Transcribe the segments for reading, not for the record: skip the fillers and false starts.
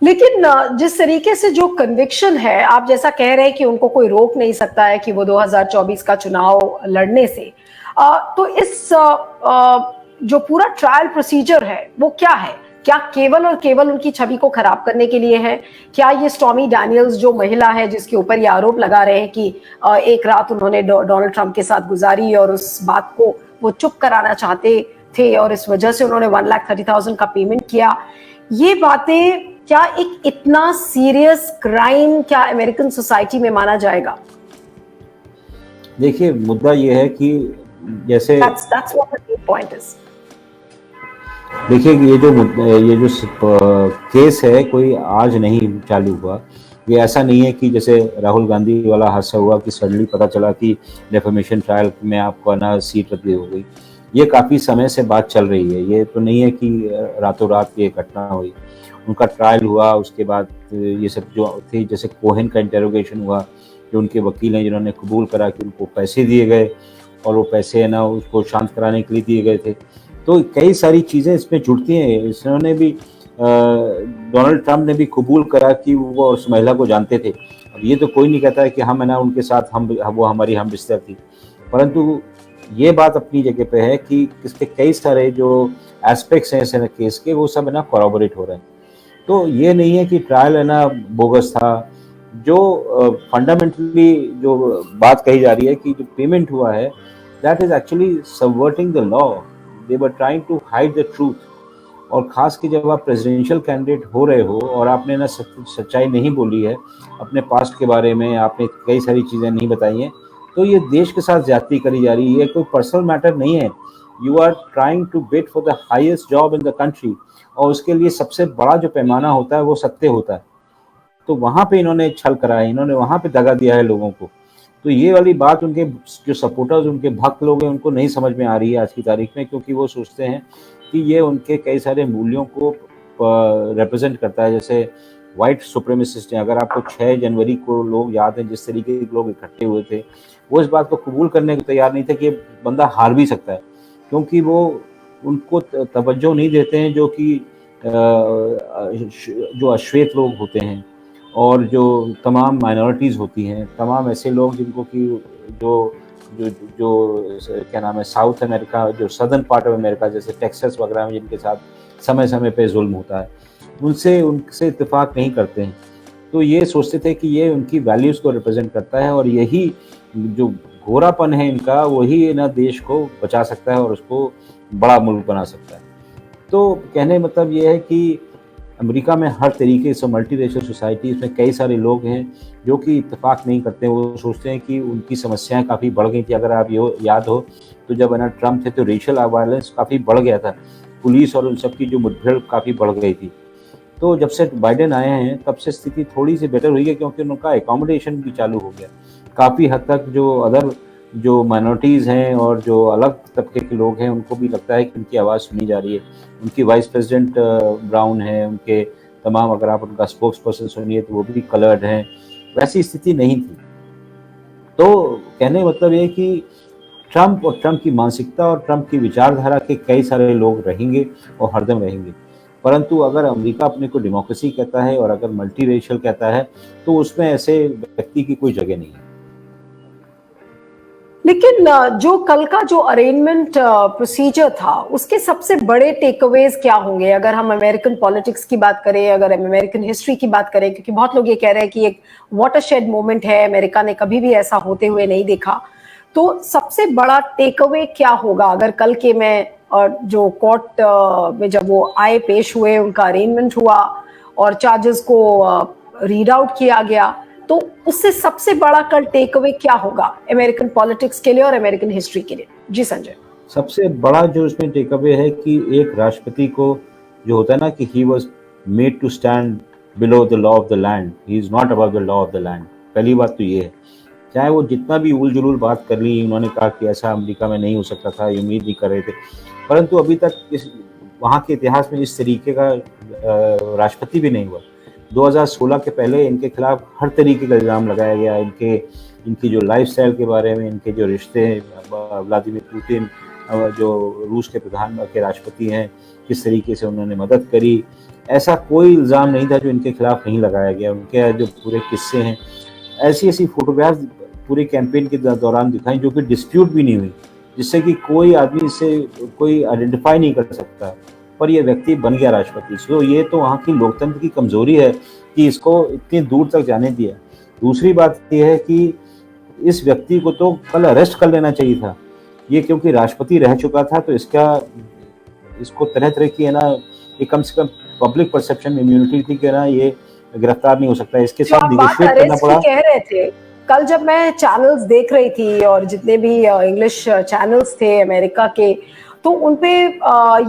लेकिन जिस तरीके से जो कन्विक्शन है, आप जैसा कह रहे हैं कि उनको कोई रोक नहीं सकता है कि वो 2024 का चुनाव लड़ने से, तो इस जो पूरा ट्रायल प्रोसीजर है वो क्या है? क्या केवल और केवल उनकी छवि को खराब करने के लिए है? क्या ये स्टॉर्मी डैनियल्स जो महिला है जिसके ऊपर ये आरोप लगा रहे हैं कि एक रात उन्होंने डोनाल्ड ट्रंप के साथ गुजारी और उस बात को वो चुप कराना चाहते थे और इस वजह से उन्होंने 1,30,000 का पेमेंट किया, ये बातें क्या एक इतना सीरियस क्राइम क्या अमेरिकन सोसाइटी में माना जाएगा? देखिए, मुद्दा ये है कि जैसे That's what the point is. देखिए, ये जो केस है कोई आज नहीं चालू हुआ। ये ऐसा नहीं है कि जैसे राहुल गांधी वाला हादसा हुआ कि सडनली पता चला कि डेफेमेशन ट्रायल में आपको ना सीट रद्द हो गई। ये काफ़ी समय से बात चल रही है, ये तो नहीं है कि रातों रात ये घटना हुई। उनका ट्रायल हुआ, उसके बाद ये सब जो थे, जैसे कोहेन का इंटेरोगेशन हुआ, जो उनके वकील हैं जिन्होंने कबूल करा कि उनको पैसे दिए गए और वो पैसे है ना उसको शांत कराने के लिए दिए गए थे। तो कई सारी चीज़ें इसमें जुड़ती हैं। इसने भी डोनाल्ड ट्रंप ने भी कबूल करा कि वो उस महिला को जानते थे। अब ये तो कोई नहीं कहता है कि हम है ना उनके साथ वो हमारी हम रिश्ता थी, परंतु ये बात अपनी जगह पे है कि इसके कई सारे जो एस्पेक्ट्स हैं इस केस के, वो सब है ना कॉरबोरेट हो रहे हैं। तो ये नहीं है कि ट्रायल है ना बोगस था। जो फंडामेंटली जो बात कही जा रही है कि जो पेमेंट हुआ है, that is actually subverting the law. They were trying to hide the truth. और ख़ास कि जब आप प्रेसिडेंशियल कैंडिडेट हो रहे हो और आपने ना सच्चाई नहीं बोली है अपने पास्ट के बारे में, आपने कई सारी चीज़ें नहीं बताई हैं, तो ये देश के साथ ज्यादती करी जा रही है। ये कोई पर्सनल मैटर नहीं है। You are trying to bid for the highest job in the country, और उसके लिए सबसे बड़ा जो पैमाना होता है वो सत्य होता है। तो वहाँ पे इन्होंने छल करा है, इन्होंने वहाँ पे दगा दिया है लोगों को। तो ये वाली बात उनके जो सपोर्टर्स, उनके भक्त लोग हैं, उनको नहीं समझ में आ रही है आज की तारीख में, क्योंकि वो सोचते हैं कि ये उनके कई सारे मूल्यों को रिप्रेजेंट करता है। जैसे वाइट सुप्रीमेसिस्ट हैं। अगर आपको 6 जनवरी को लोग याद हैं, जिस तरीके के लोग इकट्ठे हुए थे, वो इस बात को कबूल करने को तैयार नहीं थे कि बंदा हार भी सकता है, क्योंकि वो उनको तवज्जो नहीं देते हैं जो कि जो अश्वेत लोग होते हैं और जो तमाम माइनॉरिटीज़ होती हैं, तमाम ऐसे लोग जिनको कि जो जो जो क्या नाम है, साउथ अमेरिका, जो सदर्न पार्ट ऑफ अमेरिका जैसे टेक्सास वगैरह में, जिनके साथ समय समय पे जुल्म होता है, उनसे इत्तेफाक नहीं करते हैं। तो ये सोचते थे कि ये उनकी वैल्यूज़ को रिप्रेजेंट करता है, और यही जो घोरापन है इनका, वही ना देश को बचा सकता है और उसको बड़ा मुल्क बना सकता है। तो कहने मतलब ये है कि अमेरिका में हर तरीके से मल्टी रेशल सोसाइटी, इसमें कई सारे लोग हैं जो कि इत्तेफाक नहीं करते। वो सोचते हैं कि उनकी समस्याएं काफ़ी बढ़ गई थी। अगर आप ये याद हो तो जब है ना ट्रंप थे तो रेशल वायलेंस काफ़ी बढ़ गया था, पुलिस और उन सब की जो मुठभेड़ काफ़ी बढ़ गई थी। तो जब से बाइडेन आए हैं तब से स्थिति थोड़ी सी बेटर हुई है, क्योंकि उनका एकोमोडेशन भी चालू हो गया काफ़ी हद तक। जो अदर जो माइनॉरिटीज़ हैं और जो अलग तबके के लोग हैं, उनको भी लगता है कि उनकी आवाज़ सुनी जा रही है। उनकी वाइस प्रेसिडेंट ब्राउन है, उनके तमाम, अगर आप उनका स्पोक्स पर्सन सुनिए तो वो भी कलर्ड हैं। वैसी स्थिति नहीं थी। तो कहने मतलब ये कि ट्रंप और ट्रंप की मानसिकता और ट्रंप की विचारधारा के कई सारे लोग रहेंगे और हरदम रहेंगे, परंतु अगर अमेरिका अपने को डेमोक्रेसी कहता है और अगर मल्टी रेशियल कहता है, तो उसमें ऐसे व्यक्ति की कोई जगह नहीं है। लेकिन जो कल का जो अरेंजमेंट प्रोसीजर था, उसके सबसे बड़े टेकअवेज क्या होंगे? अगर हम अमेरिकन पॉलिटिक्स की बात करें, अगर हम अमेरिकन हिस्ट्री की बात करें, क्योंकि बहुत लोग ये कह रहे हैं कि एक वाटरशेड मोमेंट है, अमेरिका ने कभी भी ऐसा होते हुए नहीं देखा। तो सबसे बड़ा टेकअवे क्या होगा अगर कल के में जो कोर्ट में जब वो आए, पेश हुए, उनका अरेंजमेंट हुआ और चार्जेस को रीड आउट किया गया, तो उससे सबसे बड़ा कल टेक अवे क्या होगा अमेरिकन पॉलिटिक्स के लिए और अमेरिकन हिस्ट्री के लिए? जी संजय। सबसे बड़ा जो इसमें टेक अवे है कि एक राष्ट्रपति को जो होता है ना कि he was made to stand below the law of the land, he is not above the law of the land. पहली बात तो ये है। चाहे वो जितना भी उल जुलूल बात कर ली, उन्होंने कहा कि ऐसा अमेरिका में नहीं हो सकता था, उम्मीद नहीं कर रहे थे, परंतु अभी तक इस वहाँ के इतिहास में इस तरीके का राष्ट्रपति भी नहीं हुआ। 2016 के पहले इनके खिलाफ हर तरीके का इल्ज़ाम लगाया गया। इनकी जो लाइफस्टाइल के बारे में, इनके जो रिश्ते हैं व्लादिमीर पुतिन, जो रूस के प्रधान के राष्ट्रपति हैं, किस तरीके से उन्होंने मदद करी, ऐसा कोई इल्ज़ाम नहीं था जो इनके खिलाफ नहीं लगाया गया। उनके जो पूरे किस्से हैं, ऐसी-ऐसी फ़ोटोग्राफ्स पूरे कैंपेन के दौरान दिखाई जो कि डिस्प्यूट भी नहीं हुई, जिससे कि कोई आदमी इसे कोई आइडेंटिफ़ाई नहीं कर सकता, पर ये व्यक्ति बन गया राष्ट्रपति। सो ये तो वहाँ की लोकतंत्र की कमज़ोरी है कि इसको इतनी दूर तक जाने दिया। दूसरी बात ये है कि इस व्यक्ति को तो कल अरेस्ट कर लेना चाहिए था। ये क्योंकि राष्ट्रपति रह चुका था तो इसको तरह-तरह की है ना, ये कम से कम पब्लिक परसेप्शन इम्यूनिटी थी कि ना ये गिरफ्तार नहीं हो सकता। इसके जो साथ आप बात नेगोशिएट करना अरेस्ट की पड़ा। कह रहे थे, कल जब मैं चैनल्स देख रही थी और जितने भी इंग्लिश चैनल्स थे अमेरिका के, तो उनपे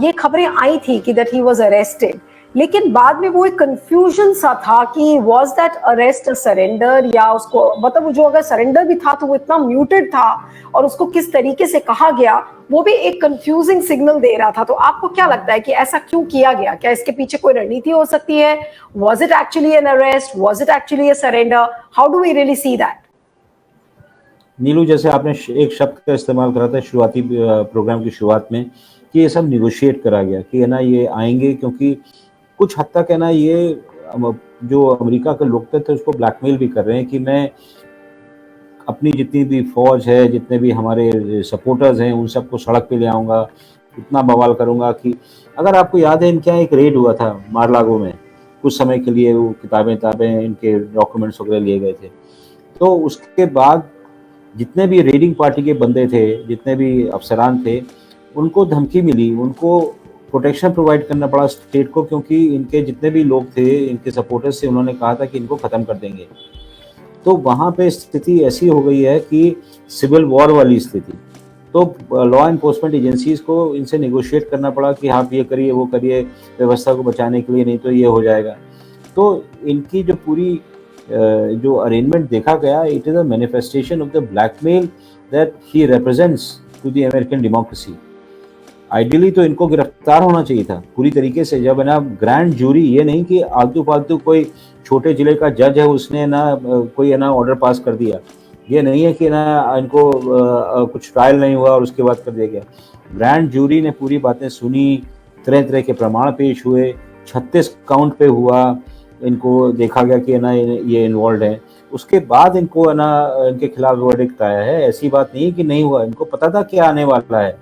ये खबरें आई थी कि दैट ही वाज अरेस्टेड, लेकिन बाद में वो एक कंफ्यूजन सा था कि was that arrest a surrender, या उसको मतलब जो अगर सरेंडर भी था तो वो इतना म्यूटेड था और उसको किस तरीके से कहा गया वो भी एक कंफ्यूजिंग सिग्नल दे रहा था। तो आपको क्या लगता है कि ऐसा क्यों किया गया? क्या इसके पीछे कोई रणनीति हो सकती है? Was it actually an arrest? Was it actually a surrender? How do we really see that? Neelu, जैसे आपने एक शब्द का इस्तेमाल करा था शुरुआती प्रोग्राम की शुरुआत में कि ये सब निगोशिएट करा गया कि है ना ये आएंगे, क्योंकि कुछ हद तक है ना ये जो अमेरिका के लोकतंत्र है उसको ब्लैकमेल भी कर रहे हैं कि मैं अपनी जितनी भी फौज है, जितने भी हमारे सपोर्टर्स हैं, उन सबको सड़क पे ले आऊँगा, इतना बवाल करूँगा कि अगर आपको याद है इनके यहाँ एक रेड हुआ था मार-लागो में, कुछ समय के लिए वो किताबें इनके डॉक्यूमेंट्स वगैरह लिए गए थे। तो उसके बाद जितने भी रेडिंग पार्टी के बंदे थे, जितने भी अफसरान थे, उनको धमकी मिली, उनको प्रोटेक्शन प्रोवाइड करना पड़ा स्टेट को, क्योंकि इनके जितने भी लोग थे, इनके सपोर्टर्स थे, उन्होंने कहा था कि इनको ख़त्म कर देंगे। तो वहाँ पे स्थिति ऐसी हो गई है कि सिविल वॉर वाली स्थिति। तो लॉ एनफोर्समेंट एजेंसीज़ को इनसे नेगोशिएट करना पड़ा कि आप ये करिए, वो करिए, व्यवस्था को बचाने के लिए, नहीं तो ये हो जाएगा। तो इनकी जो पूरी जो अरेंजमेंट देखा गया, it is a manifestation of the blackmail that he represents to the American democracy. Ideally तो इनको गिरफ्तार होना चाहिए था पूरी तरीके से। जब है ना ग्रैंड जूरी, ये नहीं कि आलतू-फालतू कोई छोटे जिले का जज है उसने ना कोई है ना ऑर्डर पास कर दिया। ये नहीं है कि ना इनको कुछ ट्रायल नहीं हुआ और उसके बाद कर दिया गया। ग्रैंड जूरी ने पूरी बातें सुनी, तरह-तरह के प्रमाण पेश हुए, 36 काउंट पे हुआ, इनको देखा गया कि है ना ये इन्वॉल्व्ड है। उसके बाद इनको है ना इनके खिलाफ वर्डिक्ट आया है। ऐसी बात नहीं है कि नहीं हुआ, इनको पता था क्या आने वाला है।